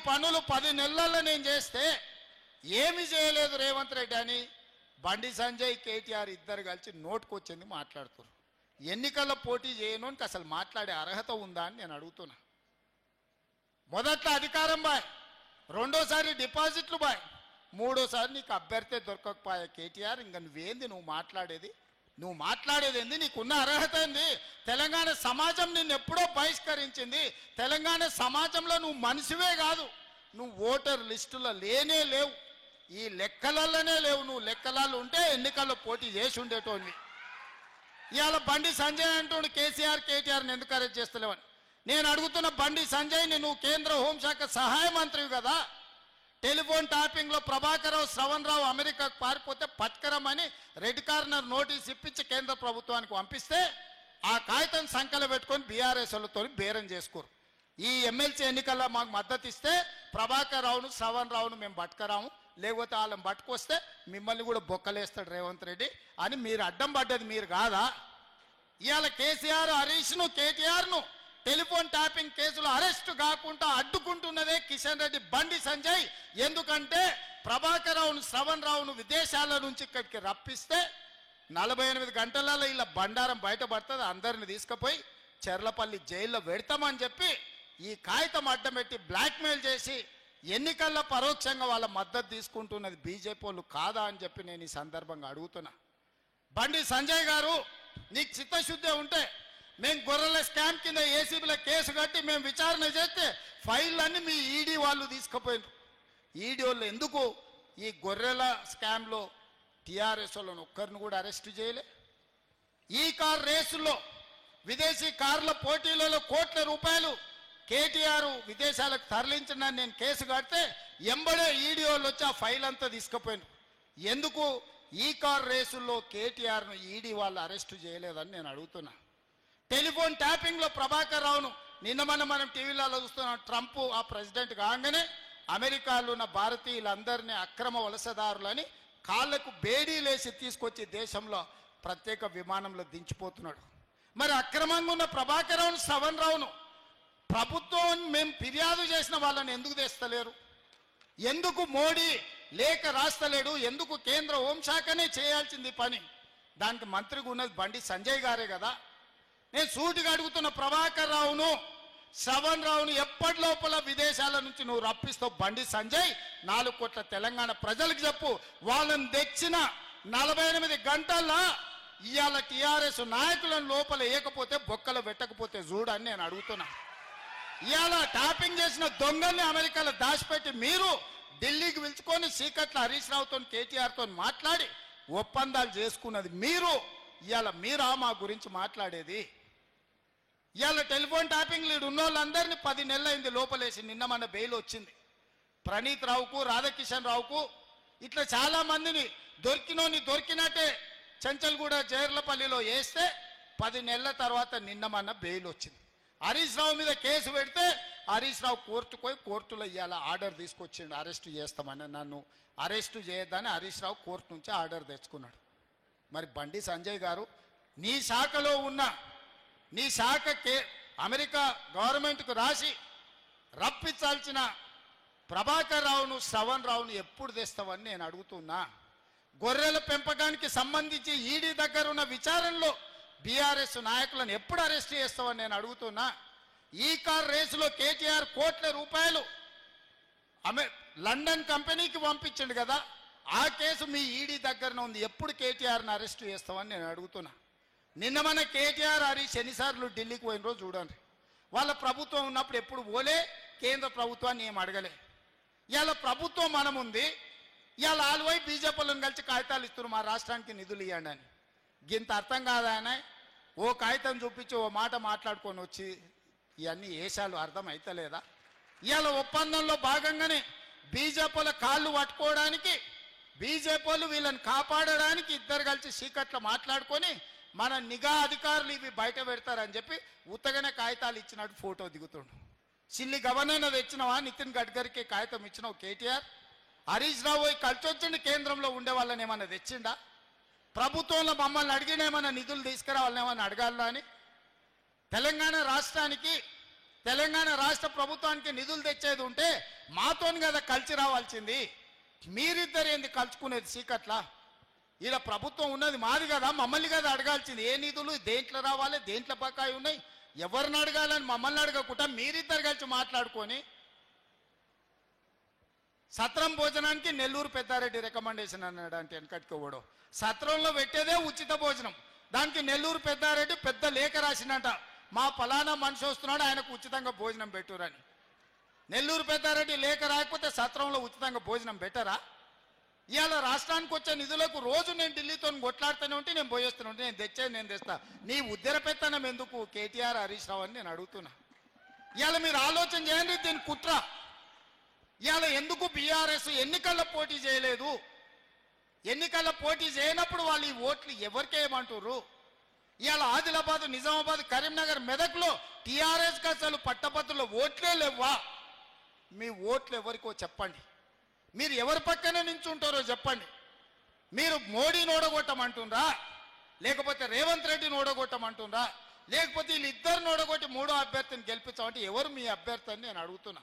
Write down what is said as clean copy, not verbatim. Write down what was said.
పనులు 10 నెలల్లో నేను చేస్తే ఏమి చేయలేదు రేవంత్ రెడ్డి అని బండి సంజయ్ కేటీఆర్ ఇద్దరు కలిసి నోటుకొచ్చింది మాట్లాడుతారు. ఎన్నికల్లో పోటీ చేయను అని అసలు మాట్లాడే అర్హత ఉందా అని నేను అడుగుతున్నా. మొదట్లో అధికారం బాయ్, రెండోసారి డిపాజిట్లు బాయ్, మూడోసారి నీకు అభ్యర్థి దొరకకపోయా కేటీఆర్. ఇంకా నువ్వేంది నువ్వు మాట్లాడేది ఏంది? నీకున్న అర్హత ఏంది? తెలంగాణ సమాజం నిన్ను ఎప్పుడో బహిష్కరించింది. తెలంగాణ సమాజంలో నువ్వు మనిషివే కాదు, నువ్వు ఓటర్ లిస్టులో లేనే లేవు, ఈ లెక్కలలోనే లేవు. నువ్వు లెక్కలలో ఉంటే ఎన్నికల్లో పోటీ చేసి ఉండేటోని. ఇవాళ బండి సంజయ్ అంటూ కేటీఆర్ని ఎందుకు అరెస్ట్ చేస్తలేవని నేను అడుగుతున్న. బండి సంజయ్ని నువ్వు కేంద్ర హోంశాఖ సహాయ మంత్రివి కదా, టెలిఫోన్ ట్యాపింగ్లో ప్రభాకర్ రావు, శ్రవణ్ రావు అమెరికాకు పారిపోతే పట్కరమని రెడ్ కార్నర్ నోటీస్ ఇప్పించి కేంద్ర ప్రభుత్వానికి పంపిస్తే ఆ కాగితం సంఖ్యలో పెట్టుకొని బీఆర్ఎస్ వాళ్ళతో బేరం చేసుకోరు. ఈ ఎమ్మెల్సీ ఎన్నికల్లో మాకు మద్దతు ఇస్తే ప్రభాకర్ రావును, శ్రవణ్ రావును మేము పట్టుకరాము, లేకపోతే వాళ్ళని పట్టుకొస్తే మిమ్మల్ని కూడా బొక్కలేస్తాడు రేవంత్ రెడ్డి అని మీరు అడ్డం పడ్డది మీరు కాదా? ఇవాళ కేసీఆర్, హరీష్ను, కేటీఆర్ను టెలిఫోన్ ట్యాపింగ్ కేసులో అరెస్ట్ కాకుండా అడ్డుకుంటున్నదే కిషన్ రెడ్డి, బండి సంజయ్. ఎందుకంటే ప్రభాకర్ రావును, శ్రవణ్ రావును విదేశాల నుంచి ఇక్కడికి రప్పిస్తే 48 గంటలలో ఇలా బండారం బయటపడుతుంది, అందరిని తీసుకుపోయి చెర్లపల్లి జైల్లో పెడతామని చెప్పి ఈ కాగితం అడ్డం పెట్టి బ్లాక్మెయిల్ చేసి ఎన్నికల్లో పరోక్షంగా వాళ్ళ మద్దతు తీసుకుంటున్నది బీజేపీ వాళ్ళు కాదా అని చెప్పి నేను ఈ సందర్భంగా అడుగుతున్నా. బండి సంజయ్ గారు, నీకు చిత్తశుద్ధి ఉంటే మేము గొర్రెల స్కామ్ కింద ఏసీబీలో కేసు కట్టి మేము విచారణ చేస్తే ఫైళ్ళన్నీ మీ ఈడీ వాళ్ళు తీసుకుపోయినారు. ఈడీ వాళ్ళు ఎందుకు ఈ గొర్రెల స్కామ్లో టీఆర్ఎస్ వాళ్ళని ఒక్కరిని కూడా అరెస్ట్ చేయలే? ఈ కార్ రేసుల్లో విదేశీ కార్ల పోటీలలో కోట్ల రూపాయలు కేటీఆర్ విదేశాలకు తరలించిన నేను కేసు కడితే ఎంబడే ఈడీ వాళ్ళు వచ్చి ఆ ఫైల్ అంతా తీసుకుపోయినారు. ఎందుకు ఈ కార్ రేసుల్లో కేటీఆర్ను ఈడీ వాళ్ళు అరెస్టు చేయలేదని నేను అడుగుతున్నా. టెలిఫోన్ ట్యాపింగ్లో ప్రభాకర్ రావును నిన్న మనం టీవీలలో చూస్తున్నాం. ట్రంప్ ఆ ప్రెసిడెంట్ కాగానే అమెరికాలో ఉన్న భారతీయులందరినీ అక్రమ వలసదారులని కాళ్లకు బేడీలేసి తీసుకొచ్చి దేశంలో ప్రత్యేక విమానంలో దించిపోతున్నాడు. మరి అక్రమంగా ఉన్న ప్రభాకర్ రావును, శ్రవణ్ రావును ప్రభుత్వం మేము ఫిర్యాదు చేసిన వాళ్ళని ఎందుకు తెస్తలేరు? ఎందుకు మోడీ లేఖ రాస్తలేడు? ఎందుకు కేంద్ర హోంశాఖనే చేయాల్సింది పని? దానికి మంత్రిగా ఉన్నది బండి సంజయ్ గారే కదా. నేను సూటిగా అడుగుతున్న, ప్రభాకర్ రావును, శ్రవణ్ రావును ఎప్పటి లోపల విదేశాల నుంచి నువ్వు రప్పిస్తావు? బండి సంజయ్ 4 కోట్ల తెలంగాణ ప్రజలకు చెప్పు. వాళ్ళని తెచ్చిన 48 గంటల్లో ఇవాళ టీఆర్ఎస్ నాయకులను లోపల వేయకపోతే బొక్కలు పెట్టకపోతే చూడని నేను అడుగుతున్నా. ఇవాళ ట్యాపింగ్ చేసిన దొంగల్ని అమెరికాలో దాచిపెట్టి మీరు ఢిల్లీకి పిలుచుకొని సీకట్ల హరీష్ రావుతో, కేటీఆర్తో మాట్లాడి ఒప్పందాలు చేసుకున్నది మీరు. ఇవాళ మీరా మా గురించి మాట్లాడేది? ఇవాళ టెలిఫోన్ ట్యాపింగ్ లీడ్ ఉన్న వాళ్ళందరినీ 10 నెలలైంది లోపలేసి. నిన్న మన బెయిల్ వచ్చింది. ప్రణీత్ రావుకు, రాధాకిషన్ రావుకు, ఇట్లా చాలా మందిని దొరికినట్టే చెంచల్గూడ జైర్లపల్లిలో వేస్తే 10 నెలల తర్వాత నిన్న మన బెయిల్ వచ్చింది. హరీష్ రావు మీద కేసు పెడితే హరీష్ రావు కోర్టుకు పోయి కోర్టులో ఇవాళ ఆర్డర్ తీసుకొచ్చిండు, అరెస్టు చేస్తామని. నన్ను అరెస్టు చేయొద్దని హరీష్ రావు కోర్టు నుంచి ఆర్డర్ తెచ్చుకున్నాడు. మరి బండి సంజయ్ గారు, నీ శాఖలో ఉన్న నీ శాఖ అమెరికా గవర్నమెంట్కు రాసి రప్పించాల్సిన ప్రభాకర్ రావును, శ్రవణ్ రావును ఎప్పుడు తెస్తావని నేను అడుగుతున్నా. గొర్రెల పెంపకానికి సంబంధించి ఈడీ దగ్గర ఉన్న విచారణలో బీఆర్ఎస్ నాయకులను ఎప్పుడు అరెస్ట్ చేస్తావని నేను అడుగుతున్నా. ఈ కార్ రేసులో కేటీఆర్ కోట్ల రూపాయలు లండన్ కంపెనీకి పంపించండు కదా, ఆ కేసు మీ ఈడీ దగ్గరనే ఉంది. ఎప్పుడు కేటీఆర్ని అరెస్ట్ చేస్తామని నేను అడుగుతున్నా. నిన్న మన కేటీఆర్ హరీష్ ఎన్నిసార్లు ఢిల్లీకి పోయిన రోజు చూడండి. వాళ్ళ ప్రభుత్వం ఉన్నప్పుడు ఎప్పుడు పోలే, కేంద్ర ప్రభుత్వాన్ని ఏం అడగలే. ఇవాళ ప్రభుత్వం మనం ఉంది, ఇవాళ ఆలువై బీజేపీలను కలిసి కాగితాలు ఇస్తున్నారు మా రాష్ట్రానికి నిధులు ఇవ్వండి అని. గింత అర్థం కాదాయన? ఓ కాగితం చూపించి ఓ మాట మాట్లాడుకొని వచ్చి ఇవన్నీ ఏషాలు అర్థం అవుతలేదా? ఇవాళ ఒప్పందంలో భాగంగానే బీజేపీల కాళ్ళు పట్టుకోవడానికి, బీజేపీలు వీళ్ళని కాపాడడానికి ఇద్దరు కలిసి చీకట్లో మాట్లాడుకొని మన నిఘా అధికారులు ఇవి బయట పెడతారని చెప్పి ఉత్తగానే కాగితాలు ఇచ్చినట్టు ఫోటో దిగుతుండు. సిల్లి గవర్నర్ తెచ్చినవా? నితిన్ గడ్కరీకి కాగితం ఇచ్చినావు కేటీఆర్? హరీష్ రావు కలిసి వచ్చిండి కేంద్రంలో ఉండే వాళ్ళని ఏమన్నా తెచ్చిండా? ప్రభుత్వంలో మమ్మల్ని అడిగిన ఏమన్నా నిధులు తీసుకురావాలని ఏమన్నా అడగాలా అని? తెలంగాణ రాష్ట్రానికి తెలంగాణ రాష్ట్ర ప్రభుత్వానికి నిధులు తెచ్చేది ఉంటే మాతోని కదా కలిసి రావాల్సింది. మీరిద్దరు ఏంది కలుసుకునేది సీకట్లా? ఇలా ప్రభుత్వం ఉన్నది మాది కదా, మమ్మల్ని కదా అడగాల్సింది. ఏ నిధులు దేంట్లో రావాలి, దేంట్లో బకాయి ఉన్నాయి, ఎవరిని అడగాలని మమ్మల్ని అడగకుండా మీరిద్దరు కలిసి మాట్లాడుకొని సత్రం భోజనానికి నెల్లూరు పెద్దారెడ్డి రికమెండేషన్ అన్నాడు. అంటే వెనకట్టుకోవడం సత్రంలో పెట్టేదే ఉచిత భోజనం, దానికి నెల్లూరు పెద్దారెడ్డి పెద్ద లేఖ రాసినట, మా ఫలానా మనిషి వస్తున్నాడు ఆయనకు ఉచితంగా భోజనం పెట్టురని. నెల్లూరు పెద్దారెడ్డి లేఖ రాకపోతే సత్రంలో ఉచితంగా భోజనం పెట్టరా? ఇవాళ రాష్ట్రానికి వచ్చే నిధులకు రోజు నేను ఢిల్లీతో కొట్లాడుతూనే ఉంటే నేను పోయేస్తూనే ఉంటే నేను తెచ్చేది నేను తెస్తా. నీ ఉద్దర పెత్తనం ఎందుకు కేటీఆర్ హరీష్ రావు అని నేను అడుగుతున్నా. ఇవాళ మీరు ఆలోచన చేయండి, దీని కుట్ర. ఇవాళ ఎందుకు బీఆర్ఎస్ ఎన్నికల్లో పోటీ చేయలేదు? ఎన్నికల్లో పోటీ చేయనప్పుడు వాళ్ళు ఈ ఓట్లు ఎవరికి వేయమంటారు? ఇవాళ ఆదిలాబాద్, నిజామాబాద్, కరీంనగర్, మెదక్లో టీఆర్ఎస్కి అసలు పట్టభద్రుల ఓట్లే లేవా? మీ ఓట్లు ఎవరికో చెప్పండి, మీరు ఎవరి పక్కన నించుంటారో చెప్పండి. మీరు మోడీని ఓడగొట్టమంటుండ్రా, లేకపోతే రేవంత్ రెడ్డిని ఓడగొట్టమంటుండ్రా, లేకపోతే వీళ్ళిద్దరిని ఓడగొట్టి మూడో అభ్యర్థిని గెలిపించామంటే ఎవరు మీ అభ్యర్థి అని నేను అడుగుతున్నా.